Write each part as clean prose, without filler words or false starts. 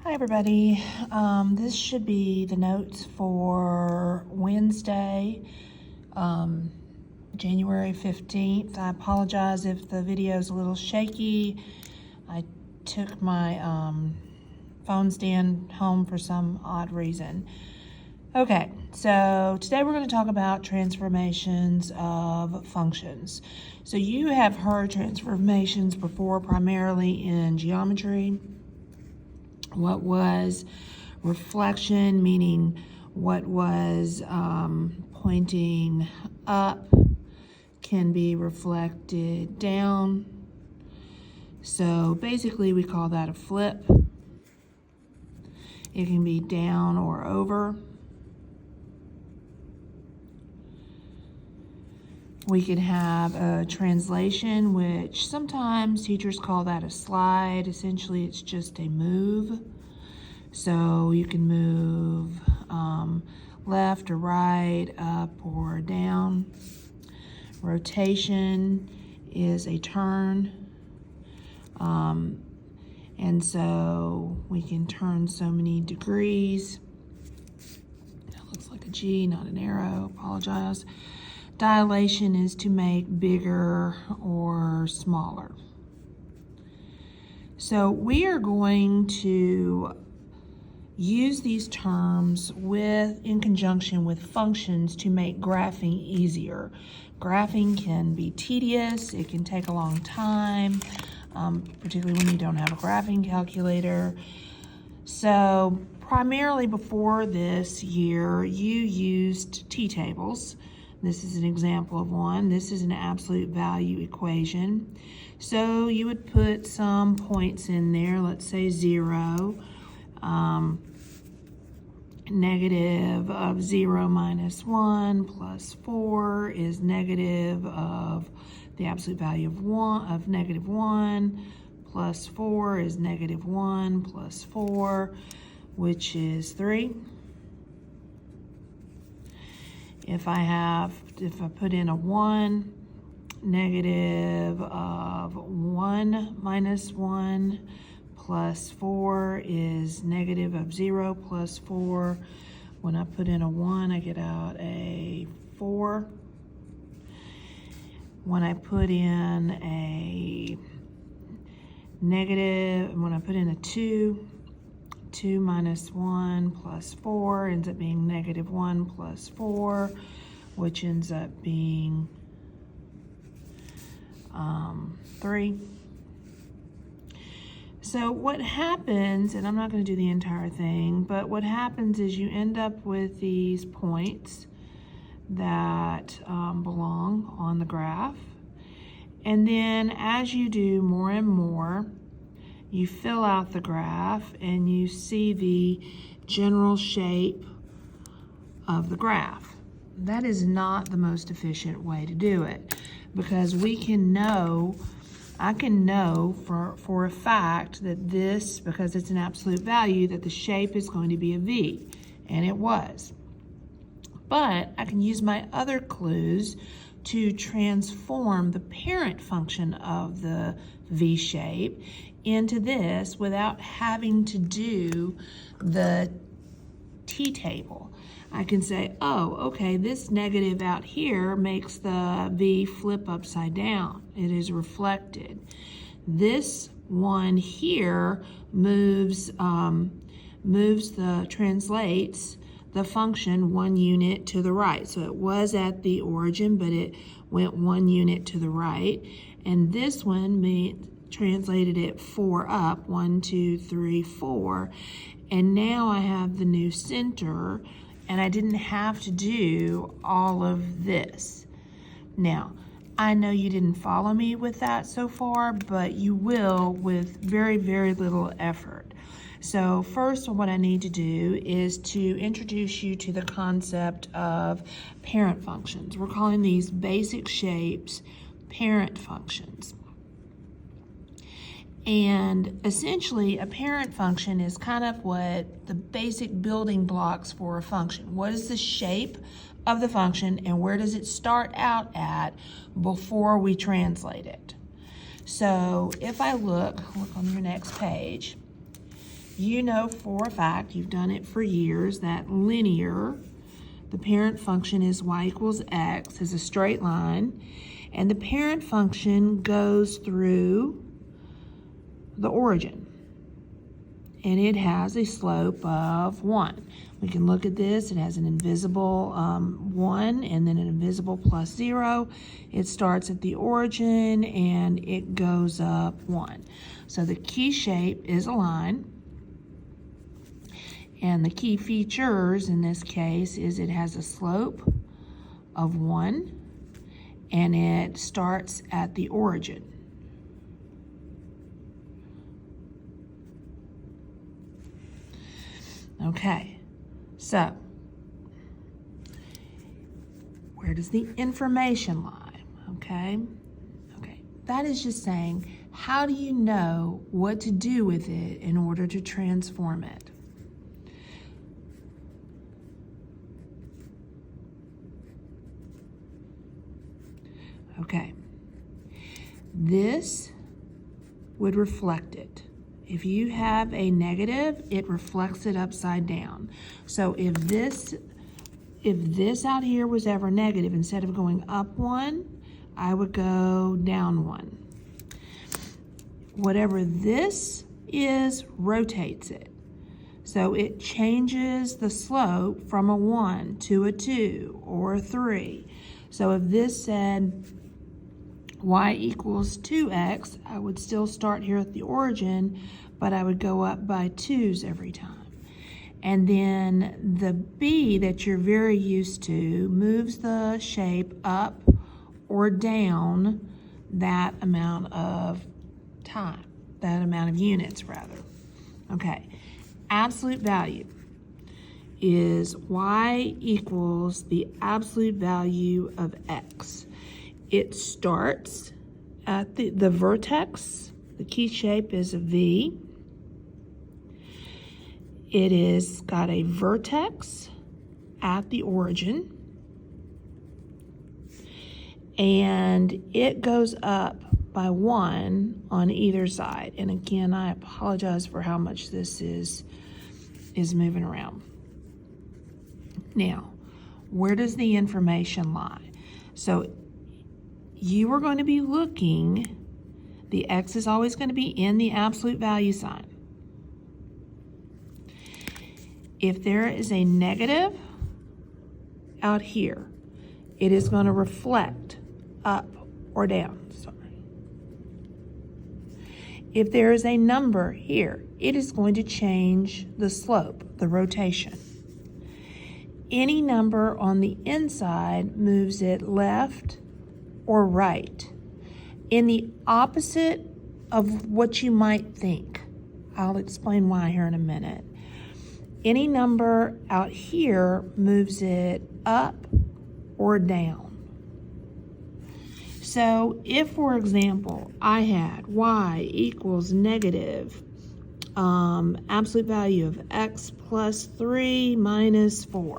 Hi everybody. This should be the notes for Wednesday, January 15th. I apologize if the video is a little shaky. I took my phone stand home for some odd reason. Okay, so today we're going to talk about transformations of functions. So you have heard transformations before, primarily in geometry. What was reflection, meaning what was pointing up can be reflected down. So basically we call that a flip. It can be down or over. We could have a translation, which sometimes teachers call that a slide. Essentially, it's just a move. So you can move left or right, up or down. Rotation is a turn. And so we can turn so many degrees. That looks like a G, not an arrow. Apologize. Dilation is to make bigger or smaller. So we are going to use these terms in conjunction with functions to make graphing easier. Graphing can be tedious, it can take a long time, particularly when you don't have a graphing calculator. So primarily before this year, you used t-tables. This is an example of one. This is an absolute value equation. So you would put some points in there, let's say 0. Negative of 0 minus 1 plus 4 is negative of the absolute value of negative 1 plus 4 is negative 1 plus 4, which is 3. If I put in a 1, negative of 1 minus 1 plus 4 is negative of 0 plus 4. When I put in a 1, I get out a 4. When I put in a negative, when I put in a 2, 2 minus 1 plus 4 ends up being negative 1 plus 4, which ends up being 3. So what happens, and I'm not going to do the entire thing, but what happens is you end up with these points that belong on the graph. And then as you do more and more, you fill out the graph and you see the general shape of the graph. That is not the most efficient way to do it, because I can know for a fact that this, because it's an absolute value, that the shape is going to be a V, and it was. But I can use my other clues to transform the parent function of the V shape into this without having to do the t-table. I can say, oh, okay, this negative out here makes the V flip upside down. It is reflected. This one here translates the function 1 unit to the right. So it was at the origin, but it went 1 unit to the right. And this one translated it 4 up, 1, 2, 3, 4. And now I have the new center, and I didn't have to do all of this. Now, I know you didn't follow me with that so far, but you will with very, very little effort. So first, what I need to do is to introduce you to the concept of parent functions. We're calling these basic shapes parent functions. And essentially, a parent function is kind of what the basic building blocks for a function. What is the shape of the function, and where does it start out at before we translate it? So if I look on your next page, you know for a fact, you've done it for years, that linear, the parent function is y equals x, is a straight line, and the parent function goes through the origin, and it has a slope of 1. We can look at this. It has an invisible 1 and then an invisible plus 0. It starts at the origin and it goes up 1. So the key shape is a line. And the key features in this case is it has a slope of 1 and it starts at the origin. Okay, so where does the information lie? Okay, that is just saying, how do you know what to do with it in order to transform it? Okay, this would reflect it. If you have a negative, it reflects it upside down. So if this out here was ever negative, instead of going up 1, I would go down 1. Whatever this is rotates it. So it changes the slope from a 1 to a 2 or a 3. So if this said y equals 2x, I would still start here at the origin, but I would go up by 2's every time. And then the b that you're very used to moves the shape up or down that amount of time, that amount of units rather. Okay, absolute value is y equals the absolute value of x. It starts at the vertex. The key shape is a V. It is got a vertex at the origin. And it goes up by 1 on either side. And again, I apologize for how much this is moving around. Now, where does the information lie? So you are going to be looking, the x is always going to be in the absolute value sign. If there is a negative out here, it is going to reflect up or down. Sorry. If there is a number here, it is going to change the slope, the rotation. Any number on the inside moves it left or right, in the opposite of what you might think. I'll explain why here in a minute. Any number out here moves it up or down. So if, for example, I had y equals negative absolute value of x plus 3 minus 4.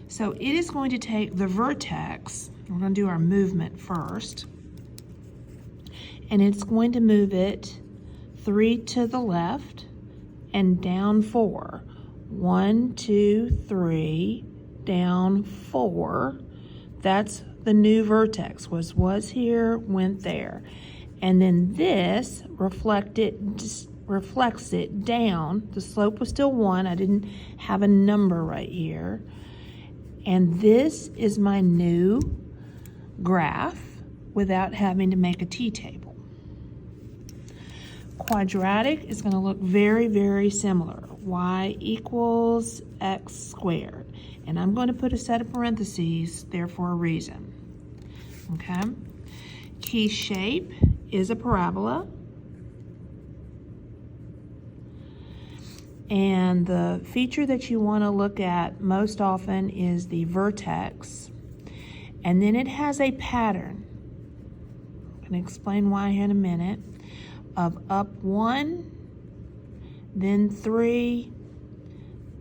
So it is going to take the vertex. We're going to do our movement first. And it's going to move it 3 to the left and down 4. 1, 2, 3, down 4. That's the new vertex. Was here, went there. And then this reflects it down. The slope was still 1. I didn't have a number right here. And this is my new graph without having to make a t-table. Quadratic is going to look very, very similar. Y equals x squared. And I'm going to put a set of parentheses there for a reason. Okay? Key shape is a parabola. And the feature that you want to look at most often is the vertex. And then it has a pattern. I'm going to explain why here in a minute. Of up 1, then 3,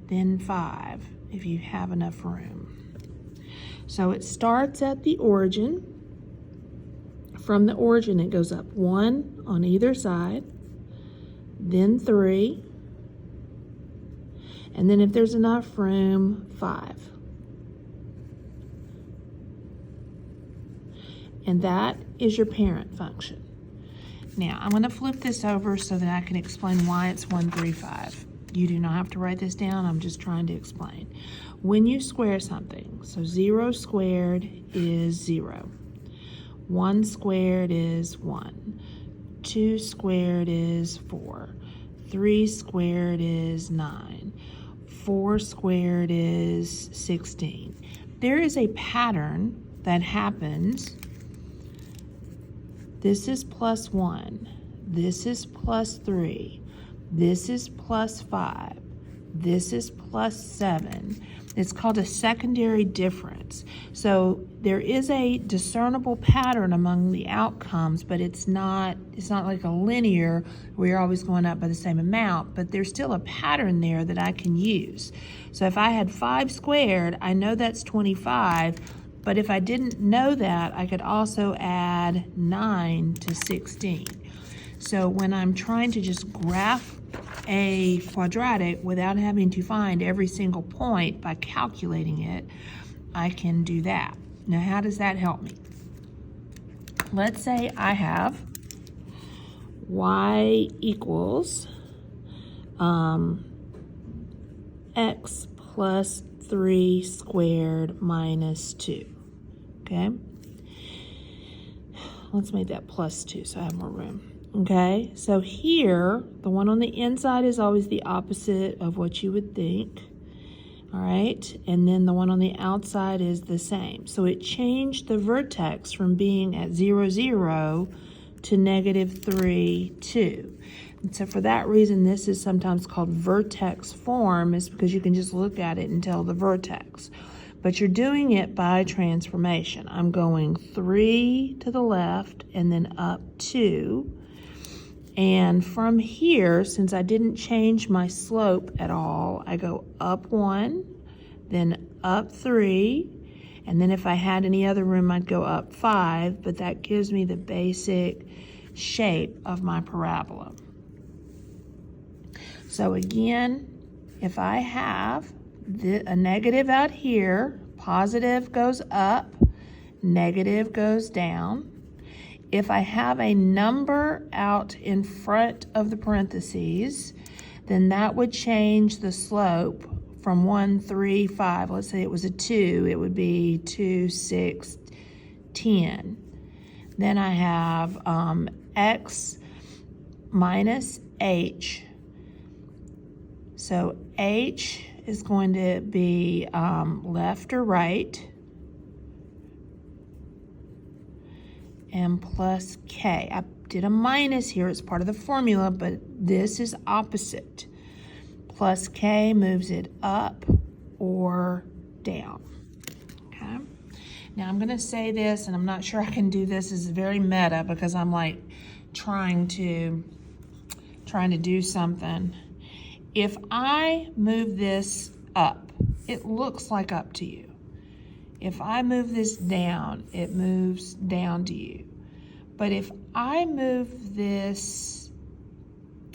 then 5, if you have enough room. So it starts at the origin. From the origin, it goes up 1 on either side, then 3, And then if there's enough room, 5. And that is your parent function. Now, I'm going to flip this over so that I can explain why it's 135. You do not have to write this down. I'm just trying to explain. When you square something, so 0 squared is 0. 1 squared is 1. 2 squared is 4. 3 squared is 9. 4 squared is 16. There is a pattern that happens. This is plus 1. This is plus 3. This is plus 5. This is plus 7. It's called a secondary difference. So there is a discernible pattern among the outcomes, but it's not like a linear where you're always going up by the same amount, but there's still a pattern there that I can use. So if I had 5 squared, I know that's 25. But if I didn't know that, I could also add 9 to 16. So when I'm trying to just graph a quadratic without having to find every single point by calculating it, I can do that. Now, how does that help me? Let's say I have y equals x plus 3 squared minus 2. Okay? Let's make that plus 2 so I have more room. Okay? So here, the one on the inside is always the opposite of what you would think. All right? And then the one on the outside is the same. So it changed the vertex from being at 0, 0 to negative 3, 2. And so for that reason, this is sometimes called vertex form, is because you can just look at it and tell the vertex. But you're doing it by transformation. I'm going 3 to the left and then up 2. And from here, since I didn't change my slope at all, I go up 1, then up 3, and then if I had any other room, I'd go up 5, but that gives me the basic shape of my parabola. So again, if I have a negative out here, positive goes up, negative goes down. If I have a number out in front of the parentheses, then that would change the slope from 1, 3, 5. Let's say it was a 2, it would be 2, 6, 10. Then I have x minus h. So h is going to be left or right, and plus k. I did a minus here, it's part of the formula, but this is opposite. Plus k moves it up or down. Okay. Now I'm gonna say this, and I'm not sure I can do this. This is very meta because I'm like trying to do something. If I move this up, it looks like up to you. If I move this down, it moves down to you. But if I move this,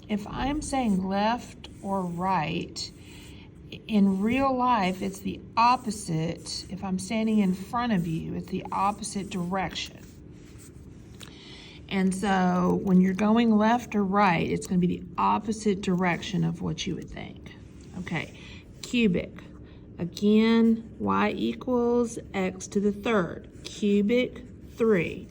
if I'm saying left or right, in real life, it's the opposite. If I'm standing in front of you, it's the opposite direction. And so when you're going left or right, it's going to be the opposite direction of what you would think. Okay, cubic. Again, y equals x to the third. Cubic 3.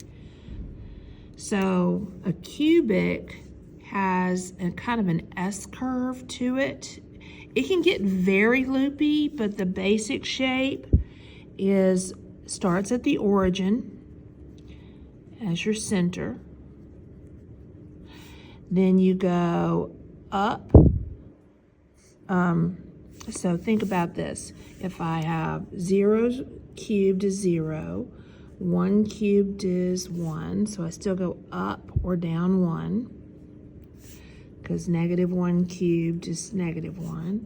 So a cubic has a kind of an S-curve to it. It can get very loopy, but the basic shape starts at the origin as your center. Then you go up. So think about this. If I have 0 cubed is 0, 1 cubed is 1, so I still go up or down 1, because negative 1 cubed is negative 1.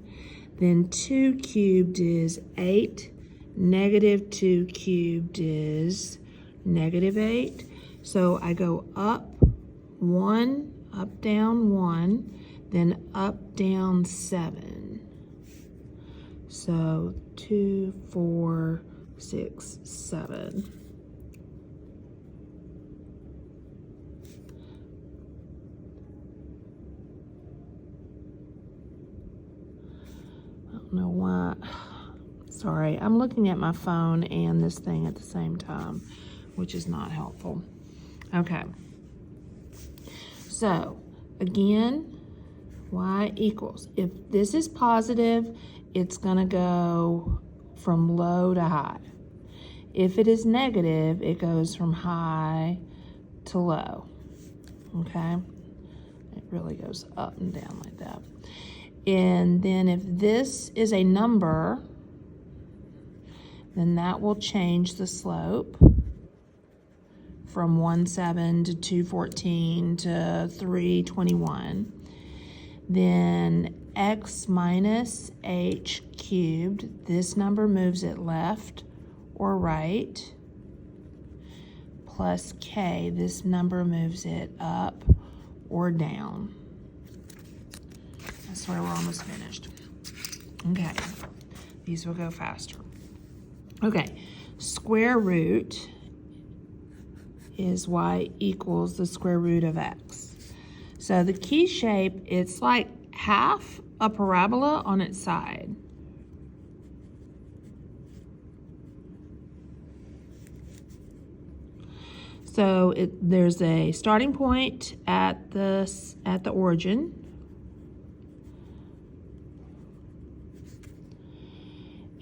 Then 2 cubed is 8, negative 2 cubed is negative 8. So I go up 1, up, down 1, then up, down 7. So 2, 4, 6, 7. I don't know why. Sorry, I'm looking at my phone and this thing at the same time, which is not helpful. Okay. So, again, y equals, if this is positive, it's going to go from low to high. If it is negative, it goes from high to low. Okay? It really goes up and down like that. And then if this is a number, then that will change the slope from 1,7 to 214 to 321. Then x minus h cubed, this number moves it left or right, plus k, this number moves it up or down. I swear we're almost finished. Okay, these will go faster. Okay, square root is y equals the square root of x. So the key shape, it's like half a parabola on its side. So there's a starting point at the origin.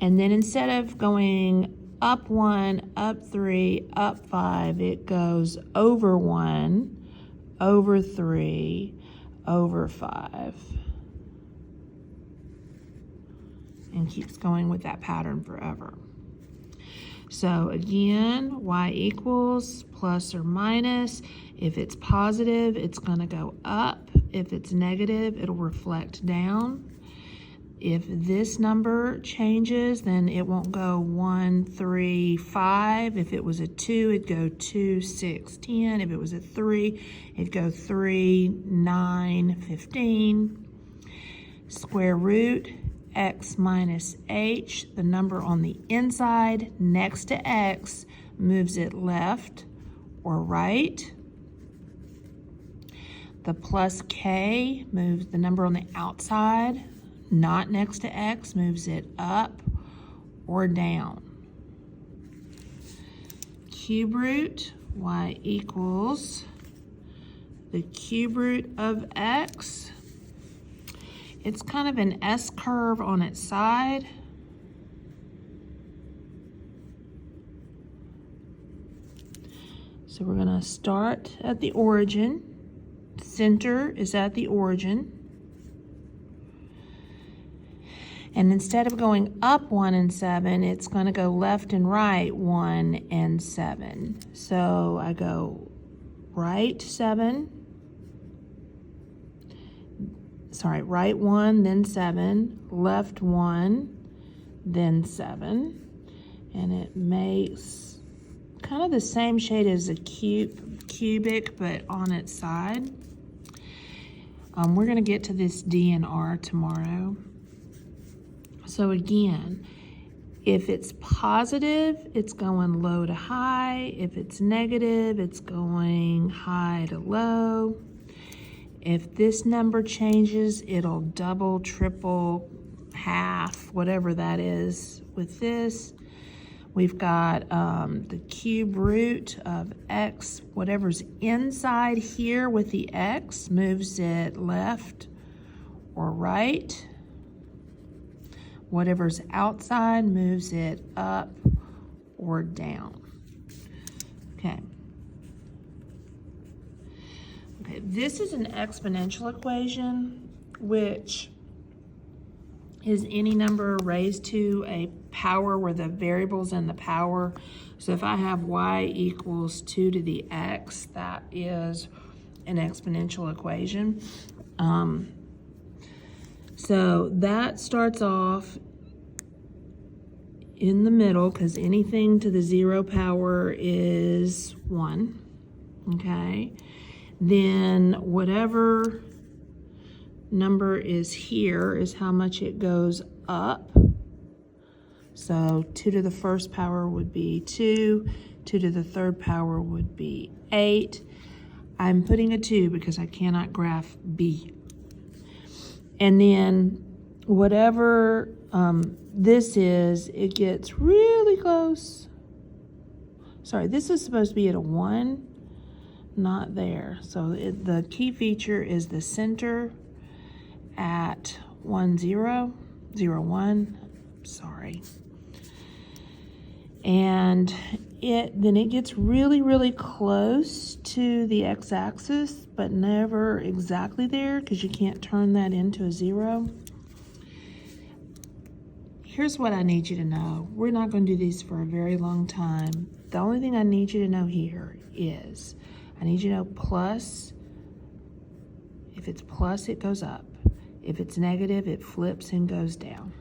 And then instead of going up 1, up 3, up 5, it goes over 1, over 3, over 5. And keeps going with that pattern forever. So again, y equals plus or minus. If it's positive, it's going to go up. If it's negative, it'll reflect down. If this number changes, then it won't go 1, 3, 5. If it was a 2, it'd go 2, 6, 10. If it was a 3, it'd go 3, 9, 15. Square root x minus h, the number on the inside next to x moves it left or right. The plus k moves the number on the outside, not next to x, moves it up or down. Cube root, y equals the cube root of x. It's kind of an S curve on its side. So we're going to start at the origin. Center is at the origin. And instead of going up 1 and 7, it's going to go left and right 1 and 7. So I go right 7. Sorry, right 1, then 7, left 1, then 7. And it makes kind of the same shade as a cubic, but on its side. We're going to get to this D and R tomorrow. So again, if it's positive, it's going low to high. If it's negative, it's going high to low. If this number changes, it'll double, triple, half, whatever that is with this. We've got the cube root of x. Whatever's inside here with the x moves it left or right. Whatever's outside moves it up or down. Okay. Okay, this is an exponential equation, which is any number raised to a power where the variable's in the power. So if I have y equals 2 to the x, that is an exponential equation. So that starts off in the middle because anything to the 0 power is 1, okay? Then whatever number is here is how much it goes up So 2 to the first power would be 2. 2 to the third power would be 8. I'm putting a 2 because I cannot graph B. And then whatever this is, it gets really close. Sorry, this is supposed to be at a 1, not there. So the key feature is the center at 1, 0, 0, 1. Sorry. And then it gets really, really close to the x-axis, but never exactly there because you can't turn that into a 0. Here's what I need you to know. We're not going to do these for a very long time. The only thing I need you to know here is I need you to know plus. If it's plus, it goes up. If it's negative, it flips and goes down.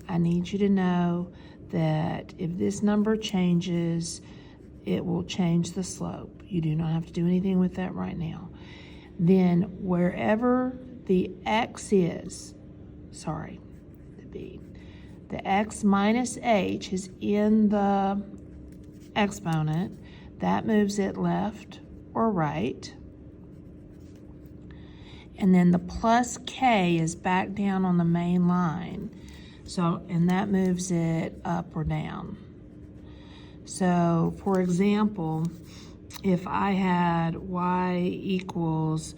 I need you to know that if this number changes, it will change the slope. You do not have to do anything with that right now. Then wherever the x is, sorry, the b, the x minus h is in the exponent, that moves it left or right. And then the plus k is back down on the main line. So, and that moves it up or down. So, for example, if I had y equals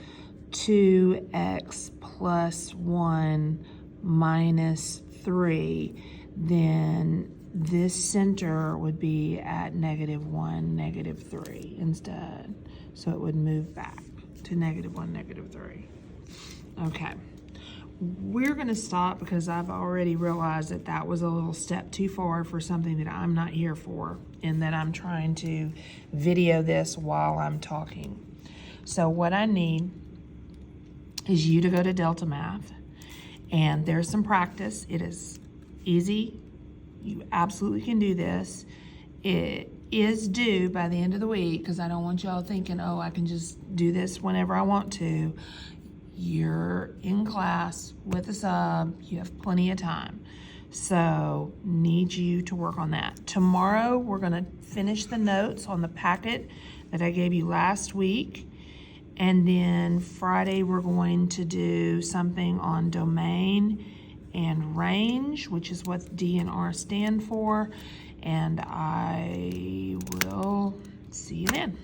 2x plus 1 minus 3, then this center would be at -1, -3 instead. So it would move back to -1, -3. Okay. We're going to stop because I've already realized that that was a little step too far for something that I'm not here for, and that I'm trying to video this while I'm talking. So what I need is you to go to Delta Math, and there's some practice. It is easy. You absolutely can do this. It is due by the end of the week because I don't want y'all thinking, oh, I can just do this whenever I want to. You're in class with a sub, you have plenty of time. So need you to work on that. Tomorrow we're gonna finish the notes on the packet that I gave you last week. And then Friday we're going to do something on domain and range, which is what D and R stand for. And I will see you then.